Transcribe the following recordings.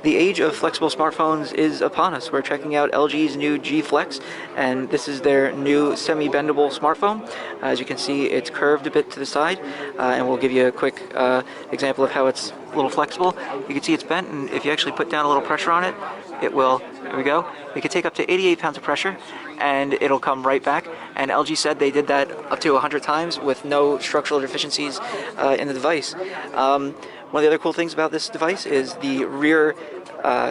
The age of flexible smartphones is upon us. We're checking out LG's new G Flex, and this is their new semi-bendable smartphone. As you can see, it's curved a bit to the side, and we'll give you a quick example of how it's a little flexible. You can see it's bent, and if you actually put down a little pressure on it, it will, there we go, it can take up to 88 pounds of pressure, and it'll come right back. And LG said they did that up to 100 times with no structural deficiencies in the device. One of the other cool things about this device is the rear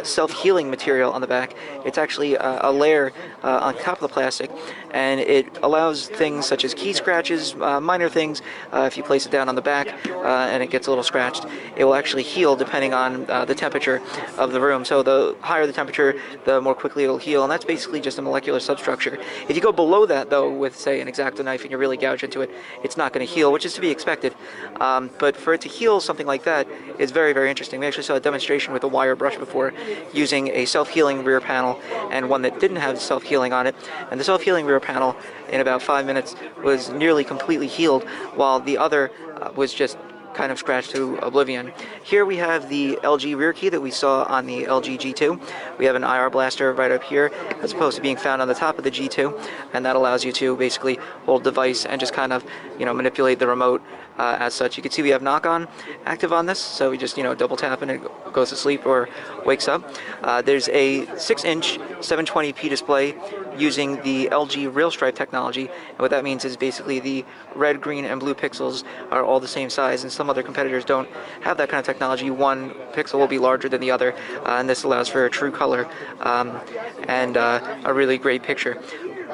self-healing material on the back. It's actually a layer on top of the plastic, and it allows things such as key scratches, minor things. If you place it down on the back and it gets a little scratched, it will actually heal depending on the temperature of the room. So the higher the temperature, the more quickly it'll heal, and that's basically just a molecular substructure. If you go below that, though, with, say, an X-Acto knife and you really gouge into it, it's not going to heal, which is to be expected. But for it to heal something like that is very, very interesting. We actually saw a demonstration with a wire brush before using a self-healing rear panel and one that didn't have self-healing on it. And the self-healing rear panel, in about 5 minutes, was nearly completely healed, while the other was just kind of scratched to oblivion. Here we have the LG rear key that we saw on the LG G2. We have an IR blaster right up here as opposed to being found on the top of the G2, and that allows you to basically hold the device and just kind of, manipulate the remote as such. You can see we have knock-on active on this, so we just, double tap and it goes to sleep or wakes up. There's a 6-inch 720p display using the LG Real Stripe technology, and what that means is basically the red, green, and blue pixels are all the same size, and some other competitors don't have that kind of technology. One pixel will be larger than the other, and this allows for a true color and a really great picture.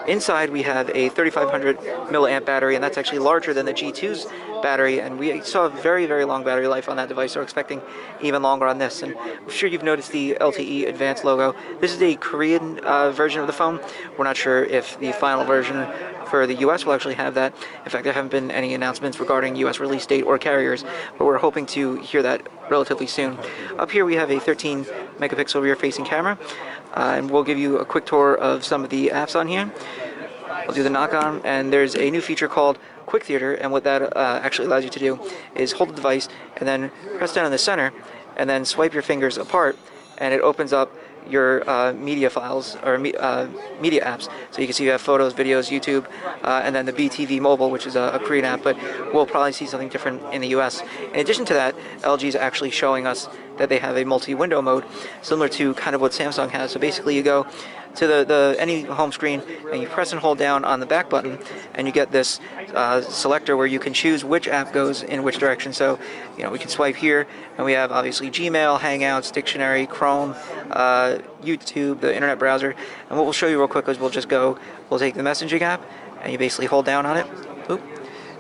Inside we have a 3500 milliamp battery, and that's actually larger than the G2's battery, and we saw a very, very long battery life on that device, so we're expecting even longer on this. And I'm sure you've noticed the LTE Advanced logo. This is a Korean version of the phone. We're not sure if the final version for the US will actually have that. In fact, there haven't been any announcements regarding US release date or carriers, but we're hoping to hear that relatively soon. Up here we have a 13 megapixel rear-facing camera, and we'll give you a quick tour of some of the apps on here. We'll do the knock-on, and there's a new feature called Quick Theater, and what that actually allows you to do is hold the device and then press down in the center and then swipe your fingers apart, and it opens up your media files or media apps. So you can see you have photos, videos, YouTube, and then the BTV Mobile, which is a Korean app, but we'll probably see something different in the US. In addition to that, LG is actually showing us that they have a multi-window mode, similar to kind of what Samsung has. So basically you go to any home screen and you press and hold down on the back button, and you get this selector where you can choose which app goes in which direction. So we can swipe here, and we have obviously Gmail, Hangouts, Dictionary, Chrome, YouTube, the internet browser. And what we'll show you real quick is we'll take the messaging app, and you basically hold down on it.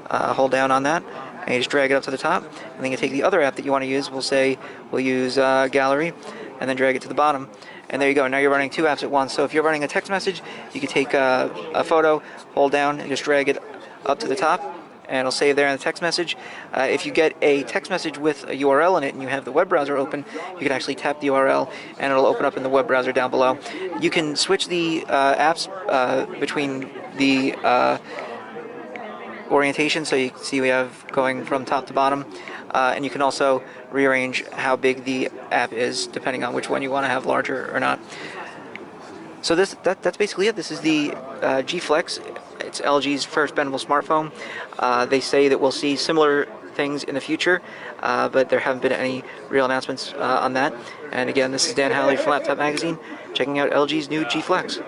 Hold down on that, and you just drag it up to the top, and then you take the other app that you want to use. We'll use Gallery, and then drag it to the bottom, and there you go. Now you're running two apps at once. So if you're running a text message, you can take a photo, hold down, and just drag it up to the top, and it'll save there in the text message. If you get a text message with a URL in it and you have the web browser open, you can actually tap the URL and it'll open up in the web browser down below. You can switch the apps between the orientation, so you can see we have going from top to bottom, and you can also rearrange how big the app is depending on which one you want to have larger or not. So that's basically it. This is the G Flex. It's LG's first bendable smartphone. They say that we'll see similar things in the future, but there haven't been any real announcements on that. And again, this is Dan Howley from Laptop Magazine, checking out LG's new G Flex.